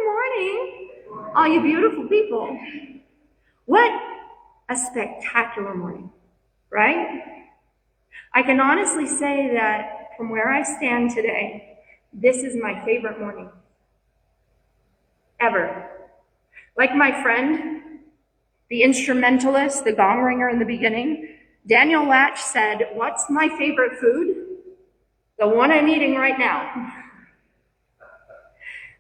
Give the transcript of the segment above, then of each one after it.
Good morning, all you beautiful people. What a spectacular morning, right? I can honestly say that from where I stand today, this is my favorite morning ever. Like my friend, the instrumentalist, the gong ringer in the beginning, Daniel Latch said, "What's my favorite food? The one I'm eating right now."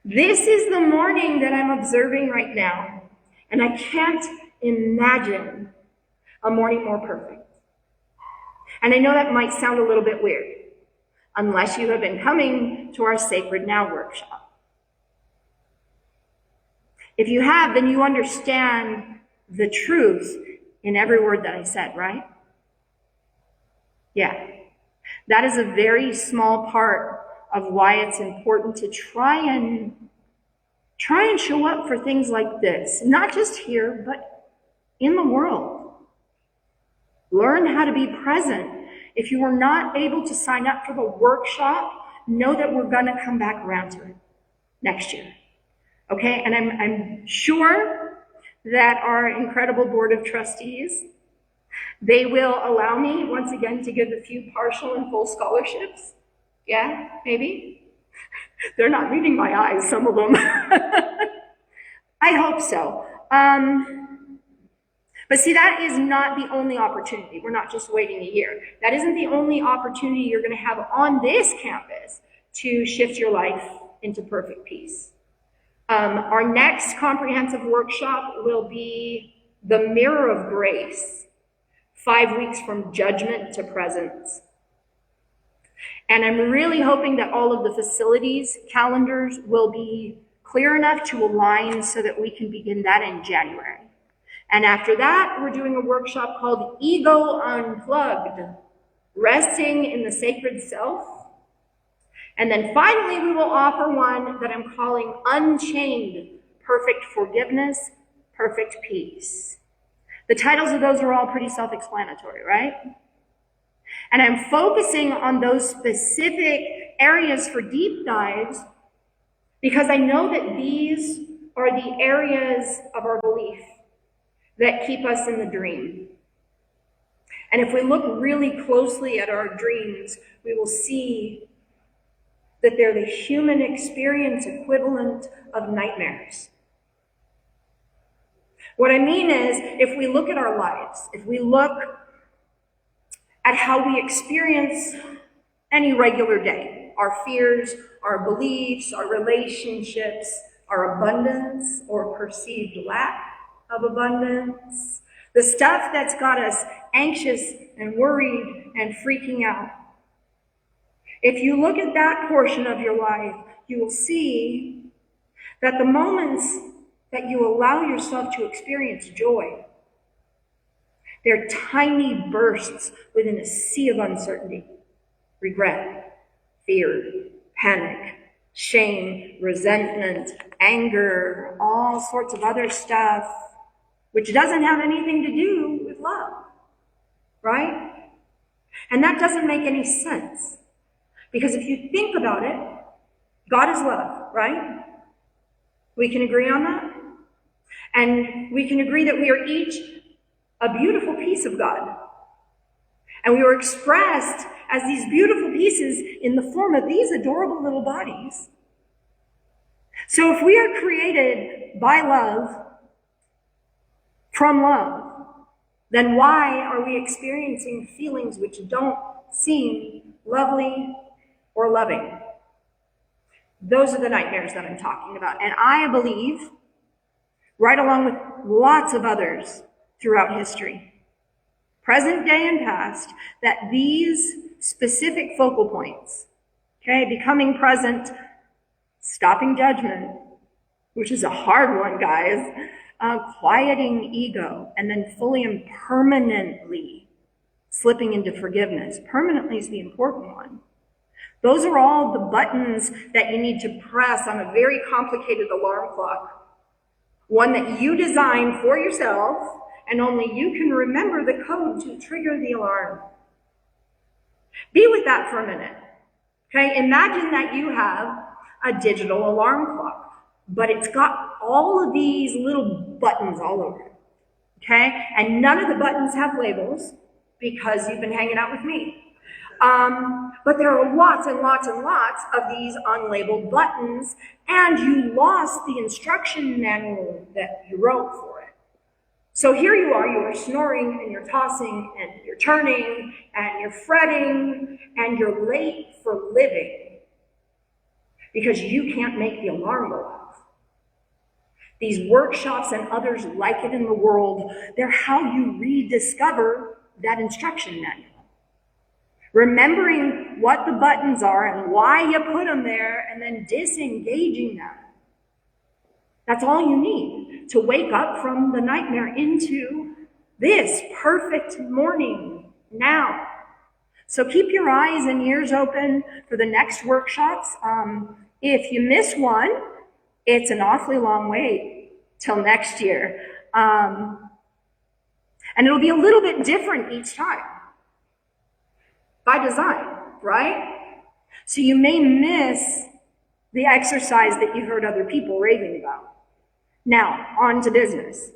This is the morning that I'm observing right now, and I can't imagine a morning more perfect. And I know that might sound a little bit weird, unless you have been coming to our Sacred Now workshop. If you have, then you understand the truth in every word that I said, right? Yeah. That is a very small part of why it's important to try and show up for things like this, not just here, but in the world. Learn how to be present. If you were not able to sign up for the workshop, know that we're going to come back around to it next year. Okay? And I'm sure that our incredible board of trustees, they will allow me once again to give a few partial and full scholarships. Yeah, maybe? They're not reading my eyes, some of them. I hope so. But see, that is not the only opportunity. We're not just waiting a year. That isn't the only opportunity you're going to have on this campus to shift your life into perfect peace. Our next comprehensive workshop will be the Mirror of Grace, 5 weeks from judgment to presence. And I'm really hoping that all of the facilities calendars will be clear enough to align so that we can begin that in January. And after that, we're doing a workshop called Ego Unplugged, resting in the sacred self. And then finally, we will offer one that I'm calling Unchained, Perfect Forgiveness, Perfect Peace. The titles of those are all pretty self-explanatory, right? And I'm focusing on those specific areas for deep dives because I know that these are the areas of our belief that keep us in the dream. And if we look really closely at our dreams, we will see that they're the human experience equivalent of nightmares. What I mean is, if we look at our lives, if we look at how we experience any regular day, our fears, our beliefs, our relationships, our abundance or perceived lack of abundance, the stuff that's got us anxious and worried and freaking out. If you look at that portion of your life, you will see that the moments that you allow yourself to experience joy, they're tiny bursts within a sea of uncertainty, regret, fear, panic, shame, resentment, anger, all sorts of other stuff, which doesn't have anything to do with love, right? And that doesn't make any sense. Because if you think about it, God is love, right? We can agree on that? And we can agree that we are each a beautiful piece of God. And we were expressed as these beautiful pieces in the form of these adorable little bodies. So if we are created by love, from love, then why are we experiencing feelings which don't seem lovely or loving? Those are the nightmares that I'm talking about. And I believe, right along with lots of others throughout history, present day and past, that these specific focal points, okay, becoming present, stopping judgment, which is a hard one, guys, quieting ego, and then fully and permanently slipping into forgiveness. Permanently is the important one. Those are all the buttons that you need to press on a very complicated alarm clock. One that you designed for yourself, and only you can remember the code to trigger the alarm. Be with that for a minute. Okay, imagine that you have a digital alarm clock. but it's got all of these little buttons all over it, okay? And none of the buttons have labels because you've been hanging out with me. But there are lots and lots and lots of these unlabeled buttons, and you lost the instruction manual that you wrote for it. So here you are snoring and you're tossing and you're turning and you're fretting and you're late for living because you can't make the alarm go off. These workshops and others like it in the world, they're how you rediscover that instruction manual. Remembering what the buttons are and why you put them there and then disengaging them. That's all you need to wake up from the nightmare into this perfect morning now. So keep your eyes and ears open for the next workshops. If you miss one, it's an awfully long wait till next year. And it'll be a little bit different each time. By design, right? So you may miss the exercise that you heard other people raving about. Now, on to business.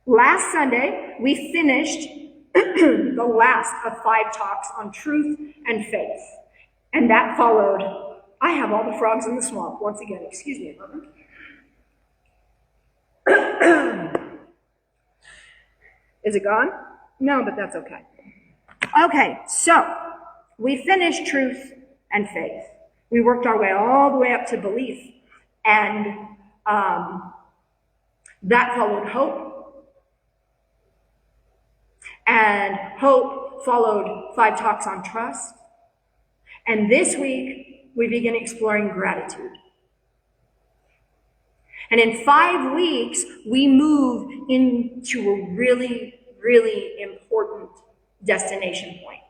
Last Sunday, we finished the last of 5 talks on truth and faith. And that followed, I have all the frogs in the swamp. Once again, excuse me a moment. Is it gone? No, but that's okay. Okay, so we finished truth and faith. We worked our way all the way up to belief. And that followed hope. And hope followed 5 talks on trust. And this week, we begin exploring gratitude. And in 5 weeks, we move into a really, really important destination point,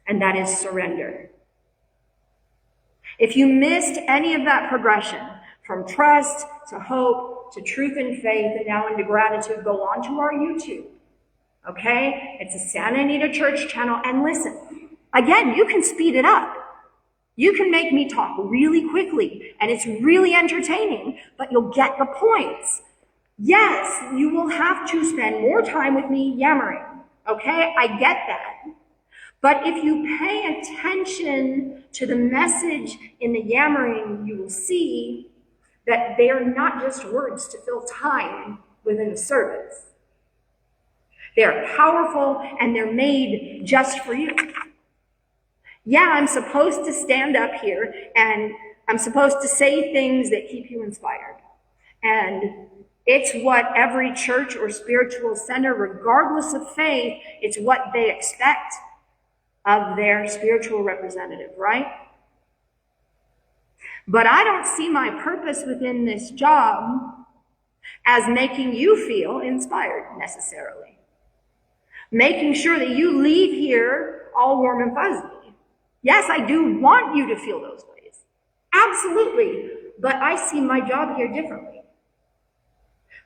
and that is surrender. If you missed any of that progression, from trust to hope to truth and faith and now into gratitude, go on to our YouTube, okay? It's a Santa Anita Church channel, and listen, again, you can speed it up. You can make me talk really quickly, and it's really entertaining, but you'll get the points. Yes, you will have to spend more time with me yammering. Okay, I get that. But if you pay attention to the message in the yammering, you will see that they are not just words to fill time within the service. They're powerful and they're made just for you. Yeah, I'm supposed to stand up here and I'm supposed to say things that keep you inspired. And it's what every church or spiritual center, regardless of faith, it's what they expect of their spiritual representative, right? But I don't see my purpose within this job as making you feel inspired necessarily. Making sure that you leave here all warm and fuzzy. Yes, I do want you to feel those ways. Absolutely. But I see my job here differently.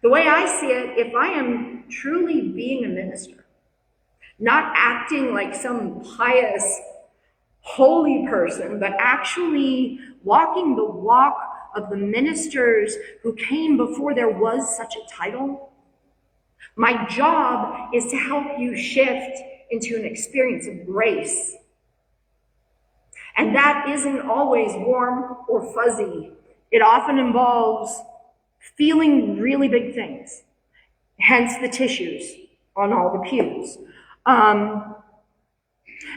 The way I see it, if I am truly being a minister, not acting like some pious, holy person, but actually walking the walk of the ministers who came before there was such a title, my job is to help you shift into an experience of grace. And that isn't always warm or fuzzy. It often involves feeling really big things, hence the tissues on all the pews.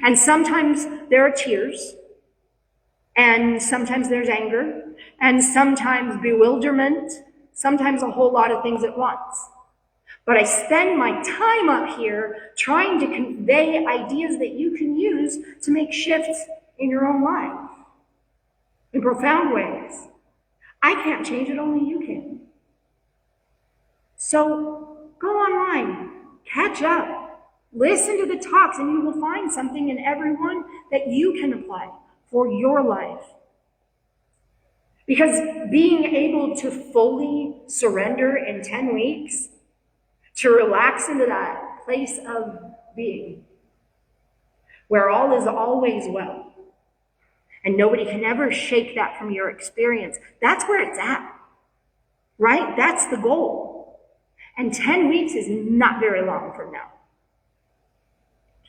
And sometimes there are tears, and sometimes there's anger, and sometimes bewilderment, sometimes a whole lot of things at once. But I spend my time up here trying to convey ideas that you can use to make shifts in your own life in profound ways. I can't change it, only you can. So go online, catch up, listen to the talks, and you will find something in every one that you can apply for your life. Because being able to fully surrender in 10 weeks, to relax into that place of being, where all is always well, and nobody can ever shake that from your experience, that's where it's at. right? That's the goal. And 10 weeks is not very long from now.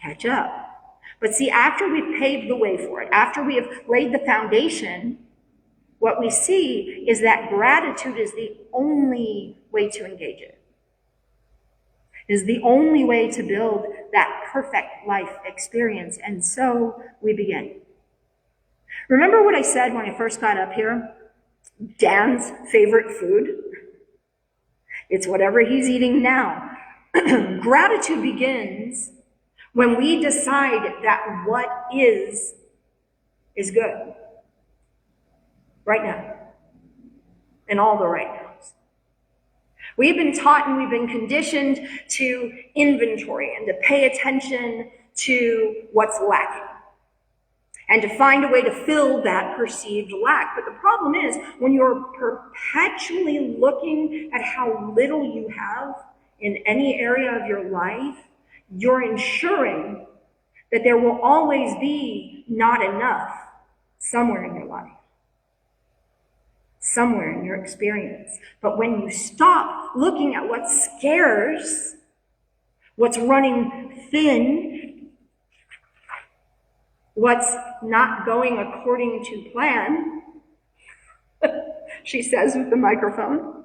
Catch up. But see, after we've paved the way for it, after we have laid the foundation, what we see is that gratitude is the only way to engage it. It is the only way to build that perfect life experience. And so we begin. Remember what I said when I first got up here? Dan's favorite food? It's whatever he's eating now. Gratitude begins when we decide that what is good. Right now. In all the right nows. We've been taught and we've been conditioned to inventory and to pay attention to what's lacking. And to find a way to fill that perceived lack. But the problem is, when you're perpetually looking at how little you have in any area of your life, you're ensuring that there will always be not enough somewhere in your life. Somewhere in your experience. But when you stop looking at what's scarce, what's running thin, what's not going according to plan, she says with the microphone.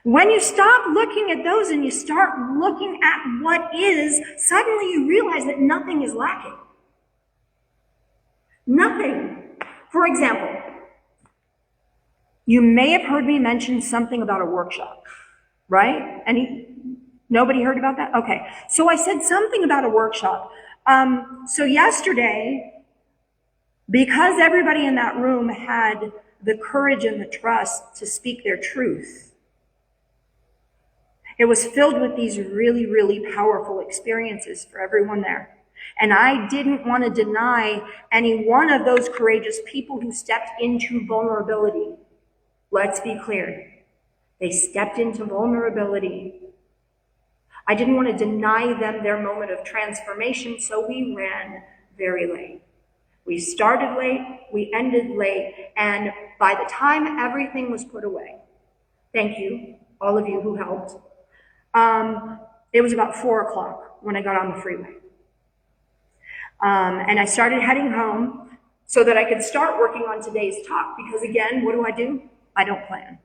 When you stop looking at those and you start looking at what is, suddenly you realize that nothing is lacking. Nothing. For example, you may have heard me mention something about a workshop, right? Nobody heard about that? Okay. So I said something about a workshop. So yesterday, because everybody in that room had the courage and the trust to speak their truth, it was filled with these really, really powerful experiences for everyone there. And I didn't want to deny any one of those courageous people who stepped into vulnerability. Let's be clear. They stepped into vulnerability. I didn't want to deny them their moment of transformation, so we ran very late. We started late, we ended late, and by the time everything was put away, thank you, all of you who helped, it was about 4 o'clock when I got on the freeway. And I started heading home so that I could start working on today's talk, because again, what do? I don't plan.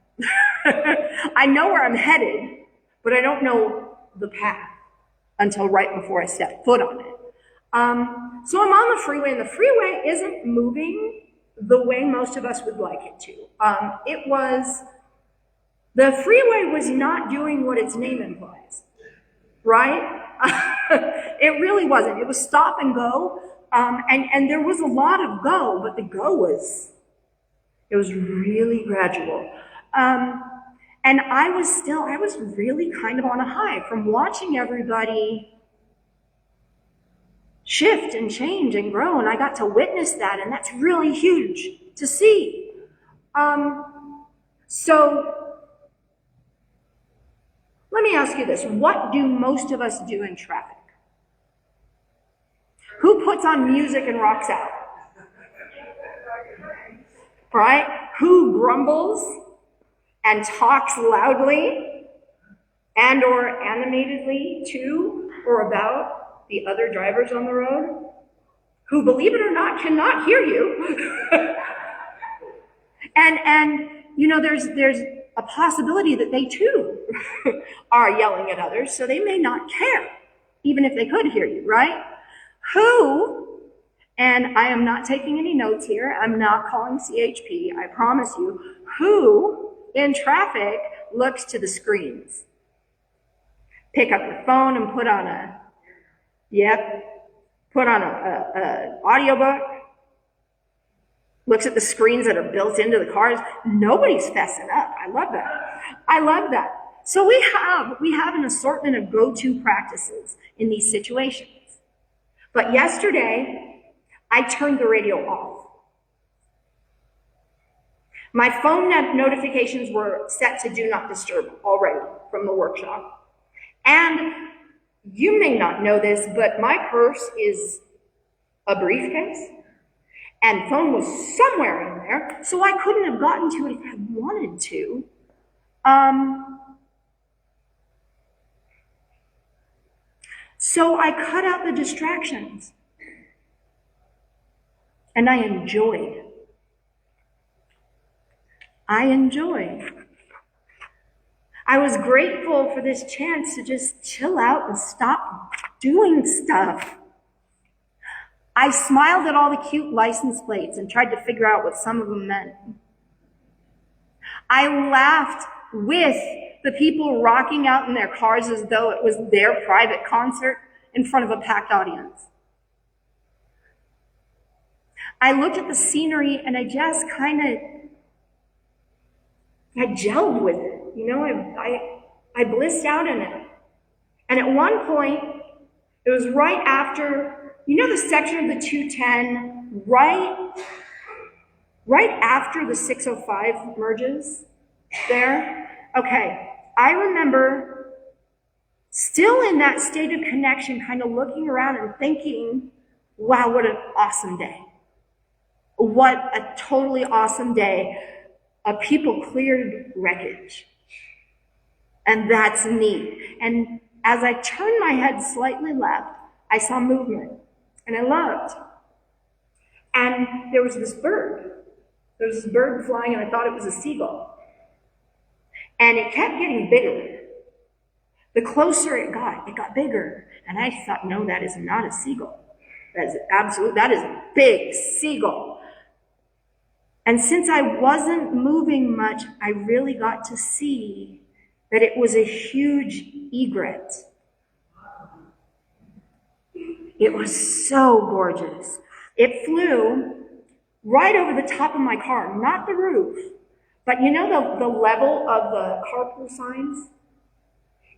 I know where I'm headed, but I don't know the path until right before I step foot on it. So I'm on the freeway, and the freeway isn't moving the way most of us would like it to. The freeway was not doing what its name implies, right? It really wasn't. It was stop and go, and there was a lot of go, but the go was really gradual. And I was really kind of on a high from watching everybody shift and change and grow, and I got to witness that, and that's really huge to see. So let me ask you this. What do most of us do in traffic? Who puts on music and rocks out? Right? Who grumbles and talks loudly and or animatedly to or about the other drivers on the road? Who, believe it or not, cannot hear you. and you know, there's a possibility that they too are yelling at others, so they may not care, even if they could hear you, right? Who, and I am not taking any notes here, I'm not calling CHP, I promise you, who in traffic looks to the screens? Pick up your phone and put on a audiobook, looks at the screens that are built into the cars. Nobody's fessing up. I love that. So we have an assortment of go-to practices in these situations. But yesterday, I turned the radio off. My phone notifications were set to do not disturb already from the workshop. And you may not know this, but my purse is a briefcase. And phone was somewhere in there, so I couldn't have gotten to it if I wanted to Um, so I cut out the distractions and I enjoyed. I was grateful for this chance to just chill out and stop doing stuff. I smiled at all the cute license plates and tried to figure out what some of them meant. I laughed with the people rocking out in their cars as though it was their private concert in front of a packed audience. I looked at the scenery and I just I gelled with it. I blissed out in it. And at one point, it was right after, the section of the 210, right after the 605 merges there? Okay, I remember still in that state of connection, kind of looking around and thinking, wow, what an awesome day. What a totally awesome day. People cleared wreckage. And that's neat. And as I turned my head slightly left, I saw movement. And I looked. And there was this bird. There was this bird flying, and I thought it was a seagull. And it kept getting bigger. The closer it got bigger. And I thought, no, that is not a seagull. That is a big seagull. And since I wasn't moving much, I really got to see that it was a huge egret. It was so gorgeous. It flew right over the top of my car, not the roof, but the level of the carpool signs?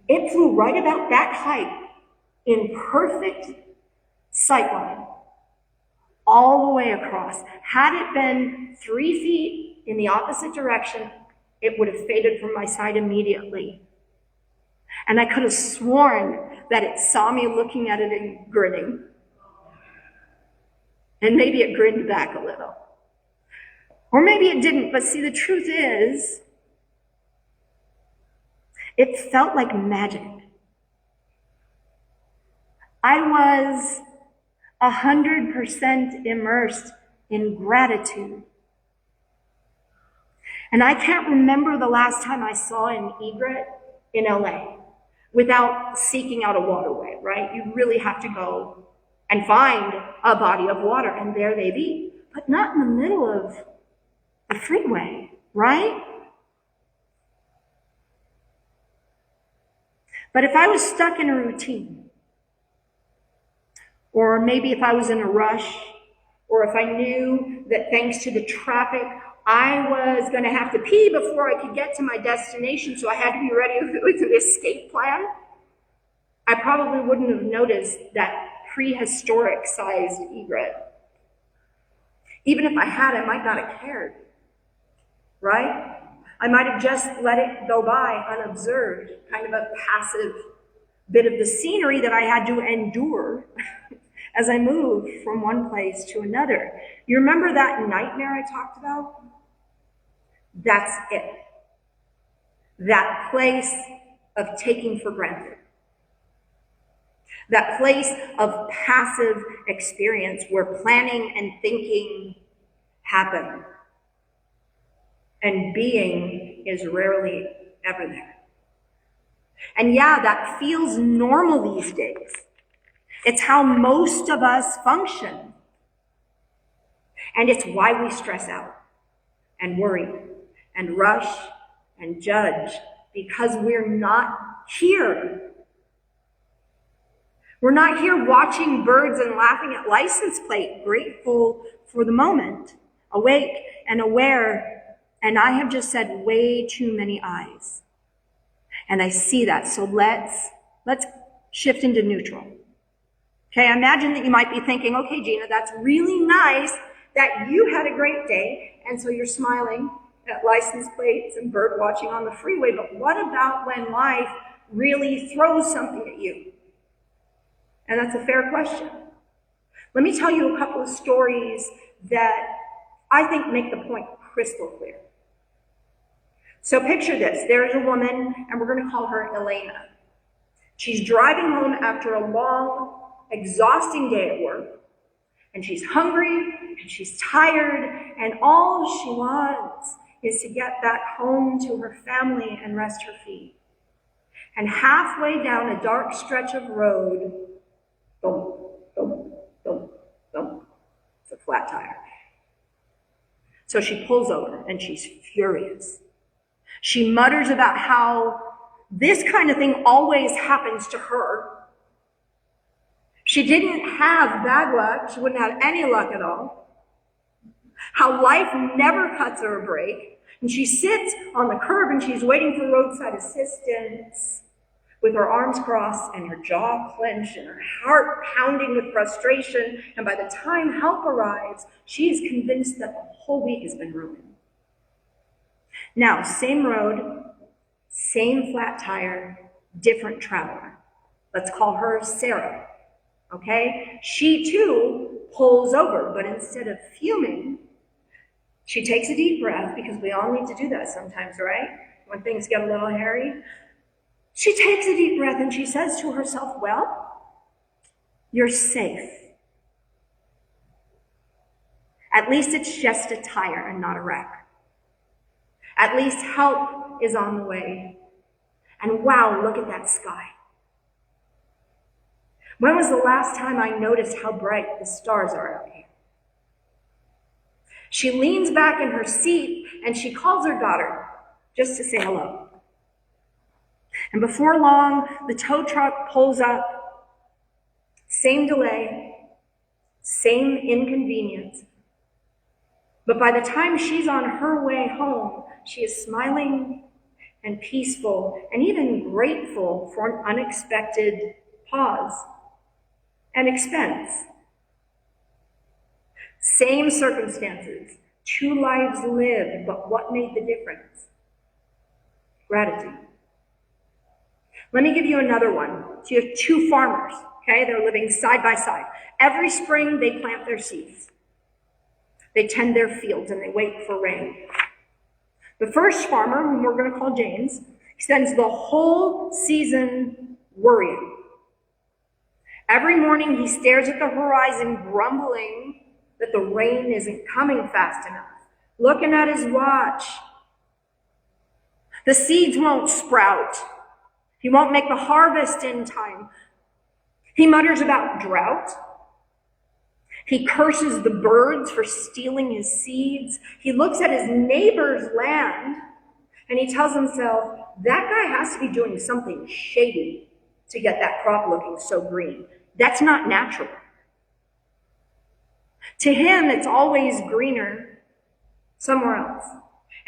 It flew right about that height in perfect sightline, all the way across. Had it been 3 feet in the opposite direction, it would have faded from my sight immediately. And I could have sworn that it saw me looking at it and grinning. And maybe it grinned back a little. Or maybe it didn't, but see, the truth is, it felt like magic. I was 100% immersed in gratitude. And I can't remember the last time I saw an egret in LA without seeking out a waterway, right? You really have to go and find a body of water, and there they be. But not in the middle of a freeway, right? But if I was stuck in a routine, or maybe if I was in a rush, or if I knew that thanks to the traffic, I was going to have to pee before I could get to my destination, so I had to be ready with an escape plan, I probably wouldn't have noticed that prehistoric-sized egret. Even if I had, I might not have cared, right? I might have just let it go by unobserved, kind of a passive bit of the scenery that I had to endure as I moved from one place to another. You remember that nightmare I talked about? That's it. That place of taking for granted. That place of passive experience where planning and thinking happen and being is rarely ever there. And yeah, that feels normal these days. It's how most of us function. And it's why we stress out and worry and rush and judge, because we're not here. We're not here watching birds and laughing at license plate, grateful for the moment, awake and aware. And I have just said way too many eyes. And I see that. So let's shift into neutral. Okay, I imagine that you might be thinking, okay, Gina, that's really nice that you had a great day, and so you're smiling at license plates and bird watching on the freeway, but what about when life really throws something at you? And that's a fair question. Let me tell you a couple of stories that I think make the point crystal clear. So picture this. There's a woman, and we're going to call her Elena. She's driving home after a long, exhausting day at work, and she's hungry, and she's tired, and all she wants is to get back home to her family and rest her feet. And halfway down a dark stretch of road, boom, boom, boom, boom, it's a flat tire. So she pulls over, and she's furious. She mutters about how this kind of thing always happens to her. She didn't have bad luck. She wouldn't have any luck at all. How life never cuts her a break. And she sits on the curb and she's waiting for roadside assistance with her arms crossed and her jaw clenched and her heart pounding with frustration. And by the time help arrives, she is convinced that the whole week has been ruined. Now, same road, same flat tire, different traveler. Let's call her Sarah. Okay? She too pulls over, but instead of fuming, she takes a deep breath, because we all need to do that sometimes, right? When things get a little hairy. She takes a deep breath and she says to herself, well, you're safe. At least it's just a tire and not a wreck. At least help is on the way. And wow, look at that sky. When was the last time I noticed how bright the stars are out here? She leans back in her seat and she calls her daughter just to say hello. And before long, the tow truck pulls up. Same delay, same inconvenience. But by the time she's on her way home, she is smiling and peaceful and even grateful for an unexpected pause and expense. Same circumstances, 2 lives lived, but what made the difference? Gratitude. Let me give you another one. So you have 2 farmers, okay? They're living side by side. Every spring they plant their seeds. They tend their fields and they wait for rain. The first farmer, whom we're going to call James, spends the whole season worrying. Every morning he stares at the horizon, grumbling that the rain isn't coming fast enough, looking at his watch. The seeds won't sprout. He won't make the harvest in time. He mutters about drought. He curses the birds for stealing his seeds. He looks at his neighbor's land and he tells himself, that guy has to be doing something shady to get that crop looking so green. That's not natural. To him, it's always greener somewhere else.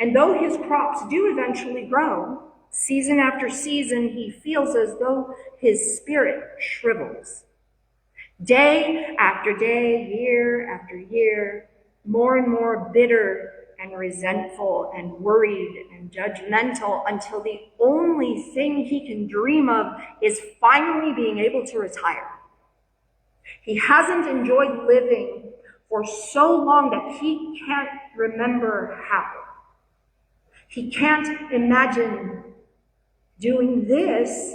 And though his crops do eventually grow, season after season, he feels as though his spirit shrivels. Day after day, year after year, more and more bitter and resentful and worried and judgmental, until the only thing he can dream of is finally being able to retire. He hasn't enjoyed living for so long that he can't remember how. He can't imagine doing this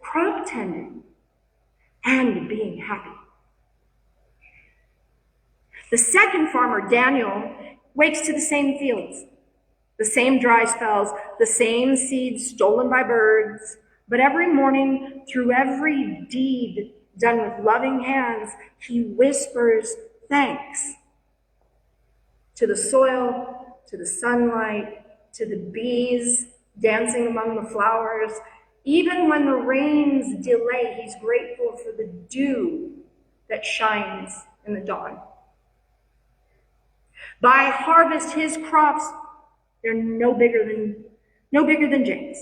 crop tending, and being happy. The second farmer, Daniel, wakes to the same fields, the same dry spells, the same seeds stolen by birds, but every morning, through every deed done with loving hands, he whispers thanks to the soil, to the sunlight, to the bees dancing among the flowers. Even when the rains delay, he's grateful for the dew that shines in the dawn. By harvest, his crops, they're no bigger than James.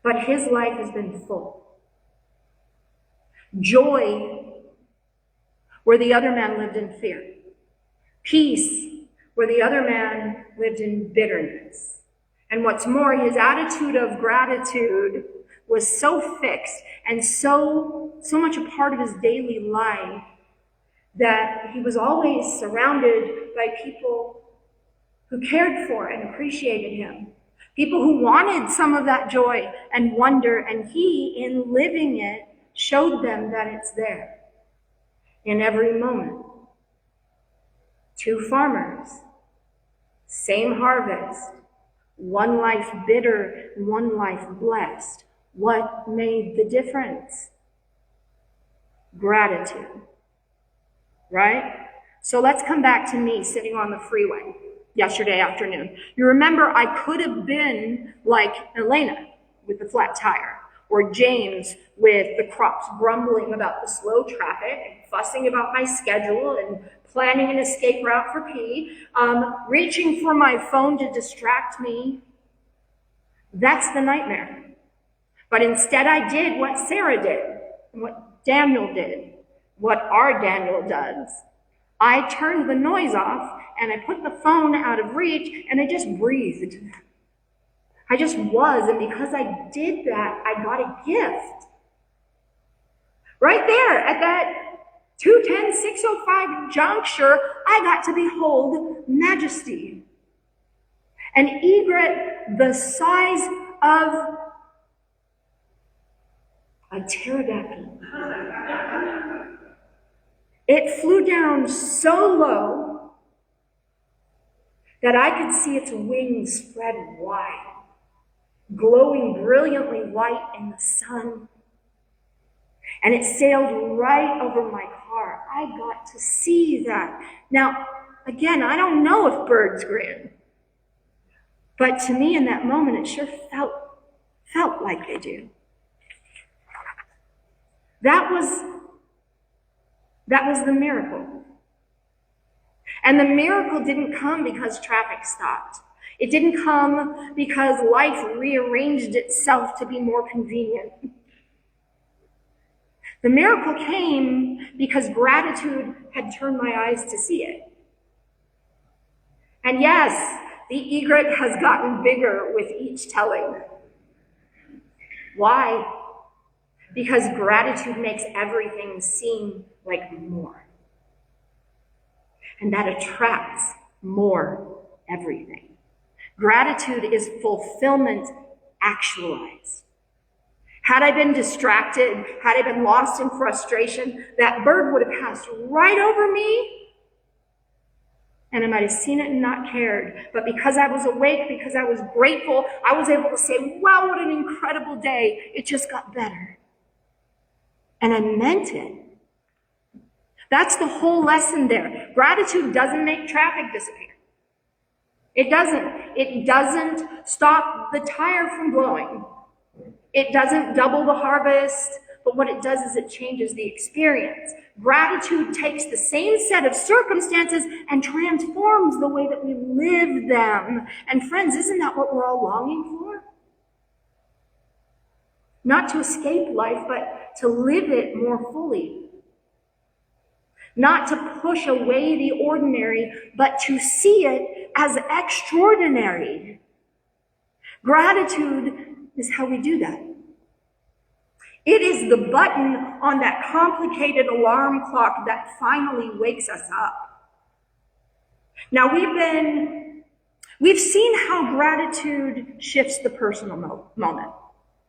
But his life has been full. Joy, where the other man lived in fear. Peace, where the other man lived in bitterness. And what's more, his attitude of gratitude was so fixed and so much a part of his daily life that he was always surrounded by people who cared for and appreciated him, people who wanted some of that joy and wonder, and he, in living it, showed them that it's there in every moment. 2 farmers, same harvest, one life bitter, one life blessed. What made the difference? Gratitude, right? So let's come back to me sitting on the freeway yesterday afternoon. You remember I could have been like Elena with the flat tire, or James with the crops, grumbling about the slow traffic and fussing about my schedule and planning an escape route for P, reaching for my phone to distract me. That's the nightmare. But instead I did what Sarah did, and what Daniel did, what our Daniel does. I turned the noise off and I put the phone out of reach and I just breathed. I just was, and because I did that, I got a gift. Right there at that 2:10-6:05 juncture, I got to behold majesty. An egret the size of a pterodactyl. It flew down so low that I could see its wings spread wide, glowing brilliantly white in the sun. And it sailed right over my car. I got to see that. Now, again, I don't know if birds grin, but to me in that moment, it sure felt like they do. That was the miracle. And the miracle didn't come because traffic stopped. It didn't come because life rearranged itself to be more convenient. The miracle came because gratitude had turned my eyes to see it. And yes, the egret has gotten bigger with each telling. Why? Because gratitude makes everything seem like more. And that attracts more everything. Gratitude is fulfillment actualized. Had I been distracted, had I been lost in frustration, that bird would have passed right over me, and I might have seen it and not cared. But because I was awake, because I was grateful, I was able to say, wow, what an incredible day. It just got better. And I meant it. That's the whole lesson there. Gratitude doesn't make traffic disappear. It doesn't. It doesn't stop the tire from blowing. It doesn't double the harvest, but what it does is it changes the experience. Gratitude takes the same set of circumstances and transforms the way that we live them. And friends, isn't that what we're all longing for? Not to escape life, but to live it more fully. Not to push away the ordinary, but to see it as extraordinary. Gratitude is how we do that. It is the button on that complicated alarm clock that finally wakes us up. Now we've seen how gratitude shifts the personal moment.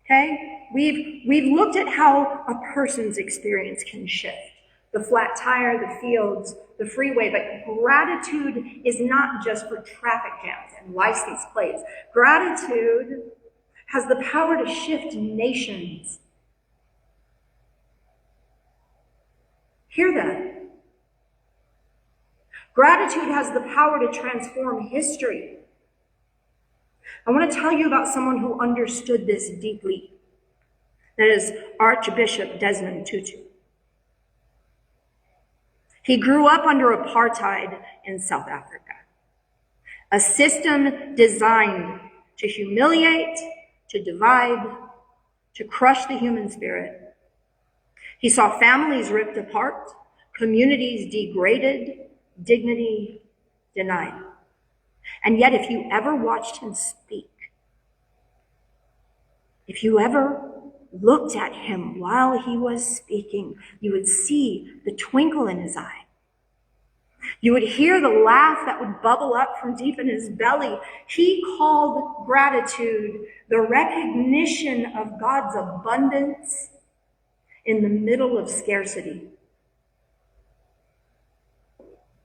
Okay? We've looked at how a person's experience can shift. The flat tire, the fields, the freeway, but gratitude is not just for traffic jams and license plates. Gratitude has the power to shift nations. Hear that. Gratitude has the power to transform history. I want to tell you about someone who understood this deeply. That is Archbishop Desmond Tutu. He grew up under apartheid in South Africa, a system designed to humiliate, to divide, to crush the human spirit. He saw families ripped apart, communities degraded, dignity denied. And yet, if you ever watched him speak, if you ever looked at him while he was speaking, you would see the twinkle in his eye. You would hear the laugh that would bubble up from deep in his belly. He called gratitude the recognition of God's abundance in the middle of scarcity.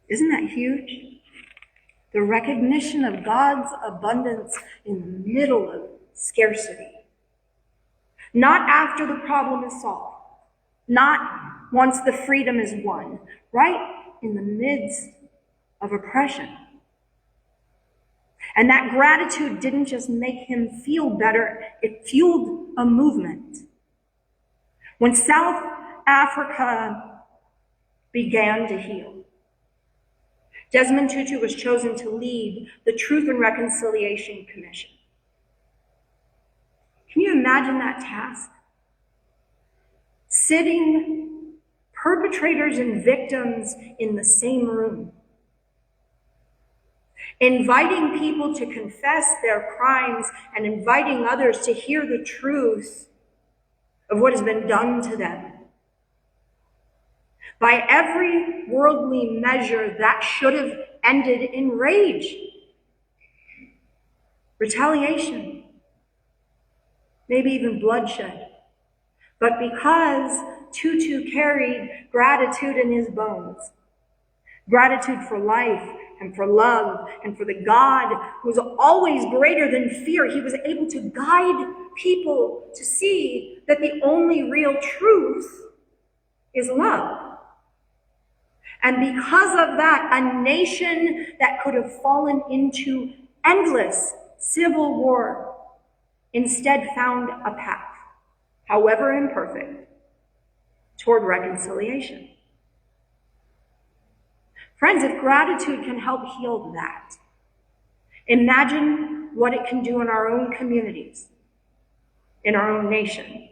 Isn't that huge? The recognition of God's abundance in the middle of scarcity. Not after the problem is solved. Not once the freedom is won. Right in the midst of oppression. And that gratitude didn't just make him feel better, it fueled a movement. When South Africa began to heal, Desmond Tutu was chosen to lead the Truth and Reconciliation Commission. Can you imagine that task? Sitting perpetrators and victims in the same room. Inviting people to confess their crimes and inviting others to hear the truth of what has been done to them. By every worldly measure, that should have ended in rage, retaliation, maybe even bloodshed. But because Tutu carried gratitude in his bones, gratitude for life and for love and for the God who is always greater than fear, he was able to guide people to see that the only real truth is love. And because of that, a nation that could have fallen into endless civil war instead found a path, however imperfect, toward reconciliation. Friends, if gratitude can help heal that, imagine what it can do in our own communities, in our own nation,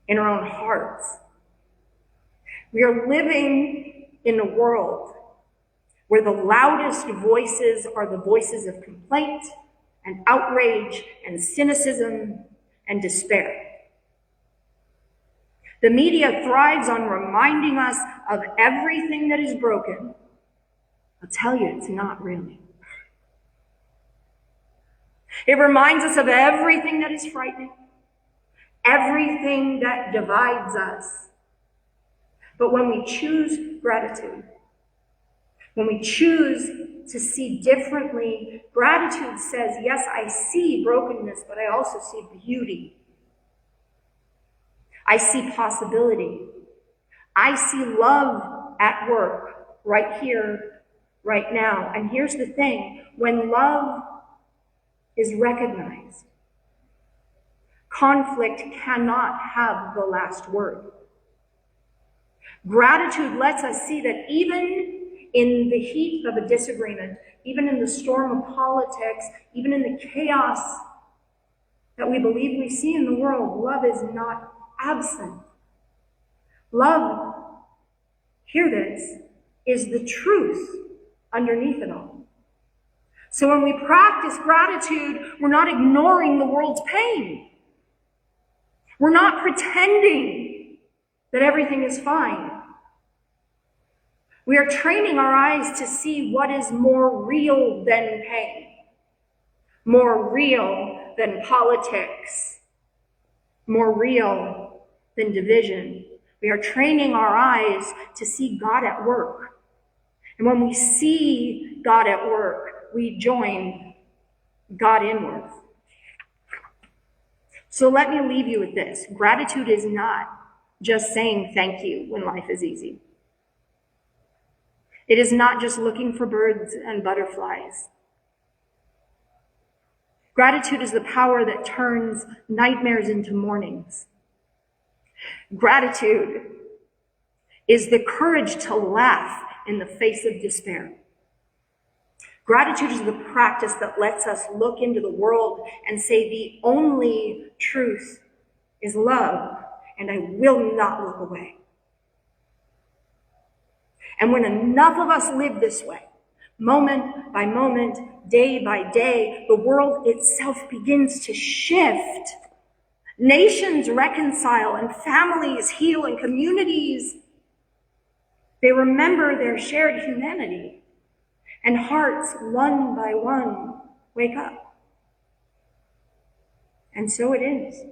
in our own hearts. We are living in a world where the loudest voices are the voices of complaint and outrage and cynicism and despair. The media thrives on reminding us of everything that is broken. I'll tell you, it's not really. It reminds us of everything that is frightening, everything that divides us. But when we choose gratitude, when we choose to see differently, gratitude says, yes, I see brokenness, but I also see beauty. I see possibility. I see love at work right here, right now. And here's the thing, when love is recognized, conflict cannot have the last word. Gratitude lets us see that even in the heat of a disagreement, even in the storm of politics, even in the chaos that we believe we see in the world, love is not absent. Love, hear this, is the truth underneath it all. So when we practice gratitude, we're not ignoring the world's pain. We're not pretending that everything is fine. We are training our eyes to see what is more real than pain, more real than politics, more real than division. We are training our eyes to see God at work. And when we see God at work, we join God inward. So let me leave you with this. Gratitude is not just saying thank you when life is easy. It is not just looking for birds and butterflies. Gratitude is the power that turns nightmares into mornings. Gratitude is the courage to laugh in the face of despair. Gratitude is the practice that lets us look into the world and say the only truth is love, and I will not look away. And when enough of us live this way, moment by moment, day by day, the world itself begins to shift. Nations reconcile and families heal and communities They remember their shared humanity, and hearts, one by one, wake up. And so it is.